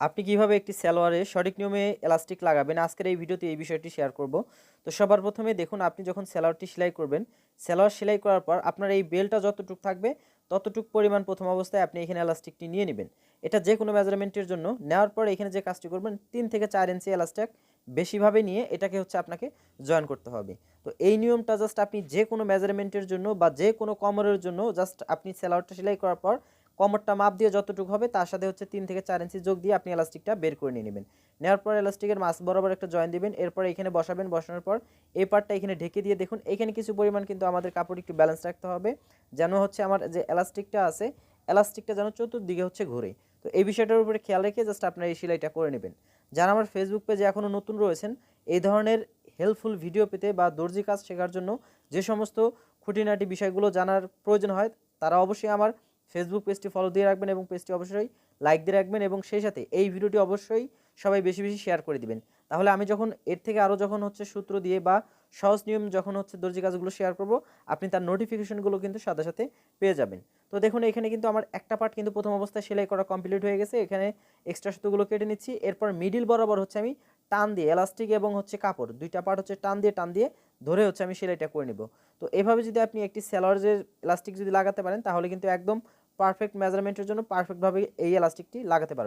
আপনি কিভাবে একটি সালোয়ারে সঠিক নিয়মে এলাস্টিক লাগাবেন আজকের এই ভিডিওতে এই বিষয়টি শেয়ার করব। তো সবার প্রথমে দেখুন, আপনি যখন সালোয়ারটি সেলাই করবেন, সালোয়ার সেলাই করার পর আপনার এই বেলটা যতটুক থাকবে ততটুক পরিমাণ প্রথম অবস্থায় আপনি এখানে এলাস্টিকটি নিয়ে নেবেন। এটা যে কোনো মেজারমেন্টের জন্য নেওয়ার পর এখানে যে কাজটি করবেন 3 থেকে 4 ইঞ্চি এলাস্টিক বেশিভাবে নিয়ে এটাকে আপনাকে জয়েন করতে হবে। তো এই নিয়মটা জাস্ট আপনি যে কোনো মেজারমেন্টের জন্য বা যে কোনো কোমরের জন্য জাস্ট আপনি সালোয়ারটা সেলাই করার পর কোমরটা মাপ দিয়ে যতটুকু হবে তার সাথে 3 থেকে 4 ইঞ্চি যোগ দিয়ে আপনি এলাস্টিকটা বের করে নিয়ে নেবেন। নেওয়ার পর এলাস্টিকের মাছ বরাবর একটা জয়েন দিবেন, এরপর এখানে বসাবেন। বসানোর পর এই পার্টটা এখানে ঢেকে দিয়ে দেখুন এখানে কিছু পরিমাণ কিন্তু আমাদের কাপড় একটু ব্যালেন্স রাখতে হবে, যেন আমার যে এলাস্টিকটা আছে এলাস্টিকটা যেন চতুর্দিকে ঘুরে। তো এই বিষয়টার উপরে খেয়াল রেখে জাস্ট আপনারা এই সেলাইটা করে নেবেন। যারা আমার ফেসবুক পেজে এখনও নতুন রয়েছেন, এই ধরনের হেল্পফুল ভিডিও পেতে বা দর্জি কাজ শেখার জন্য যে সমস্ত খুঁটিনাটি বিষয়গুলো জানার প্রয়োজন হয়, তারা অবশ্যই আমার ফেসবুক পেজটি ফলো দিয়ে রাখবেন এবং পেজটি অবশ্যই লাইক দিয়ে রাখবেন এবং সেই সাথে এই ভিডিওটি অবশ্যই সবাই বেশি বেশি শেয়ার করে দিবেন। তাহলে আমি যখন এর থেকে আরও সূত্র দিয়ে বা সহজ নিয়ম যখন দর্জি কাজগুলো শেয়ার করব, আপনি তার নোটিফিকেশনগুলো কিন্তু সাথে সাথে পেয়ে যাবেন। তো দেখুন এখানে কিন্তু আমার একটা পার্ট কিন্তু প্রথম অবস্থায় সেলাই করা কমপ্লিট হয়ে গেছে। এখানে এক্সট্রা সুতোগুলো কেটে নিচ্ছি। এরপর মিডিল বরাবর আমি টান দিয়ে এলাস্টিক এবং কাপড় দুইটা পার্ট টান দিয়ে ধরে আমি সেলাইটা করে নেব। তো এভাবে যদি আপনি একটি সালোয়ারের এলাস্টিক যদি লাগাতে পারেন তাহলে কিন্তু একদম পারফেক্ট মেজারমেন্টের জন্য পারফেক্টভাবে এই এলাস্টিকটি লাগাতে পারবেন।